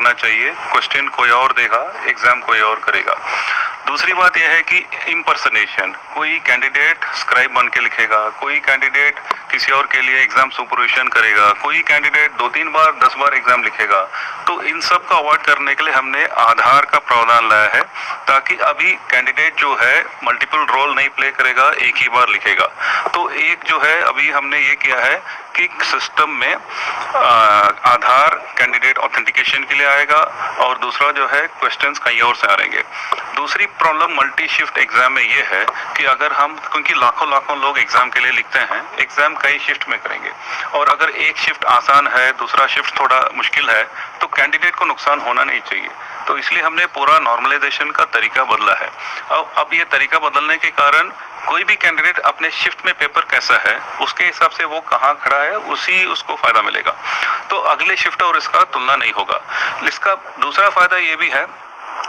करना चाहिए। क्वेश्चन कोई और देगा, एग्जाम कोई और करेगा। दूसरी बात यह है कि इम्पर्सनेशन, कोई कैंडिडेट स्क्राइब बन के लिखेगा, कोई कैंडिडेट किसी और के लिए एग्जाम सुपरविजन करेगा, कोई कैंडिडेट 2-3 बार 10 बार एग्जाम लिखेगा। तो इन सब का अवॉइड करने के लिए हमने आधार का प्रावधान लाया है, ताकि अभी कैंडिडेट जो है मल्टीपल रोल नहीं प्ले करेगा, एक ही बार लिखेगा। तो एक जो है अभी हमने ये किया है कि सिस्टम में आधार कैंडिडेट ऑथेंटिकेशन के लिए आएगा, और दूसरा जो है क्वेश्चंस कहीं और से आ रहेंगे। दूसरी प्रॉब्लम मल्टी शिफ्ट एग्जाम में ये है कि अगर हम, क्योंकि लाखों लोग एग्जाम के लिए लिखते हैं, एग्जाम कई शिफ्ट में करेंगे, और अगर एक शिफ्ट आसान है, दूसरा शिफ्ट थोड़ा मुश्किल है, तो कैंडिडेट को नुकसान होना नहीं चाहिए। तो इसलिए हमने पूरा नॉर्मलाइजेशन का तरीका बदला है। अब ये तरीका बदलने के कारण कोई भी कैंडिडेट अपने शिफ्ट में पेपर कैसा है, उसके हिसाब से वो कहाँ खड़ा है, उसको फायदा मिलेगा। तो अगले शिफ्ट और इसका तुलना नहीं होगा। इसका दूसरा फायदा ये भी है,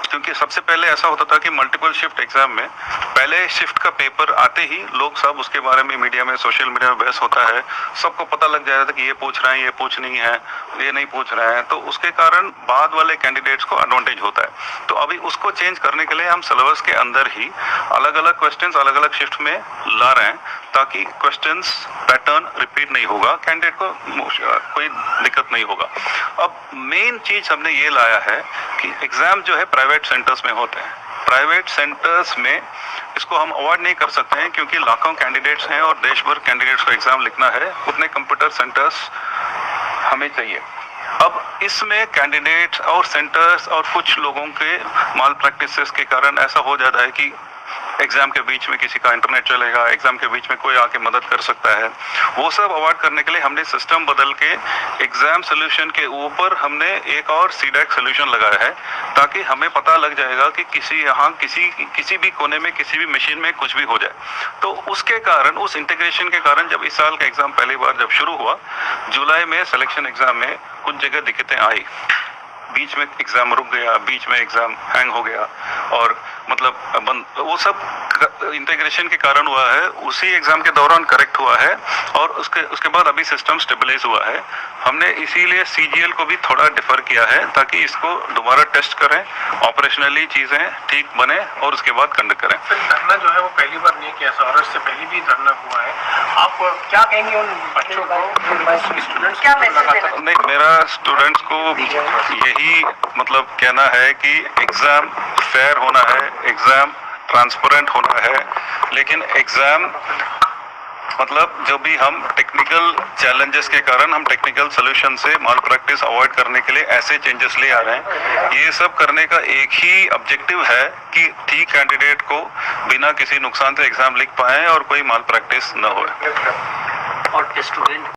क्योंकि सबसे पहले ऐसा होता था कि मल्टीपल शिफ्ट एग्जाम में पहले शिफ्ट का पेपर आते ही लोग सब उसके बारे में मीडिया में, सोशल मीडिया में बहस होता है, सबको पता लग जाता था कि ये पूछ रहे हैं, ये पूछ नहीं है, ये नहीं पूछ रहे हैं। तो उसके कारण बाद वाले कैंडिडेट्स को एडवांटेज होता है। तो अभी उसको चेंज करने के लिए हम सिलेबस के अंदर ही अलग अलग क्वेश्चंस अलग अलग शिफ्ट में ला रहे हैं, ताकि क्वेश्चंस पैटर्न रिपीट नहीं होगा, कैंडिडेट को कोई दिक्कत नहीं होगा। अब मेन चीज हमने ये लाया है कि एग्जाम जो है प्राइवेट सेंटर्स में होते हैं। प्राइवेट सेंटर्स में इसको हम अवॉइड नहीं कर सकते हैं, क्योंकि लाखों कैंडिडेट्स हैं और देश भर कैंडिडेट्स को एग्जाम लिखना है, उतने कंप्यूटर सेंटर्स हमें चाहिए। अब इसमें कैंडिडेट्स और सेंटर्स और कुछ लोगों के माल प्रैक्टिसेस के कारण ऐसा हो जाता है कि एग्जाम के बीच में किसी का इंटरनेट चलेगा, एग्जाम के बीच में कोई आके मदद कर सकता है। वो सब अवॉइड करने के लिए हमने सिस्टम बदल के एग्जाम सोल्यूशन के ऊपर हमने एक और सीडैक सोल्यूशन लगाया है, ताकि हमें पता लग जाएगा कि किसी भी कोने में, किसी भी मशीन में कुछ भी हो जाए। तो उसके कारण, उस इंटीग्रेशन के कारण, जब इस साल का एग्जाम पहली बार जब शुरू हुआ जुलाई में, सिलेक्शन एग्जाम में कुछ जगह दिक्कतें आई, बीच में एग्जाम रुक गया, बीच में एग्जाम हैंग हो गया, और मतलब वो सब इंटीग्रेशन के कारण हुआ है। उसी एग्जाम के दौरान करेक्ट हुआ है, और उसके बाद अभी सिस्टम स्टेबलाइज हुआ है। हमने इसीलिए सीजीएल को भी थोड़ा डिफर किया है, ताकि इसको दोबारा टेस्ट करें, ऑपरेशनली चीजें ठीक बने, और उसके बाद कंडक्ट करें। फिर धरना जो है वो पहली बार नहीं किया, और इससे पहले भी धरना हुआ है। आप क्या कहेंगे उन बच्चों को, स्टूडेंट्स क्या मैसेज? नहीं, मेरा स्टूडेंट्स को यही मतलब कहना है कि एग्जाम फेयर होना है, एग्जाम ट्रांसपेरेंट होना है, लेकिन एग्जाम मतलब जो भी हम टेक्निकल चैलेंजेस के कारण हम टेक्निकल सोल्यूशन से माल प्रैक्टिस अवॉइड करने के लिए ऐसे चेंजेस ले आ रहे हैं। ये सब करने का एक ही ऑब्जेक्टिव है कि ठीक कैंडिडेट को बिना किसी नुकसान से एग्जाम लिख पाए और कोई माल प्रैक्टिस न हो। और स्टूडेंट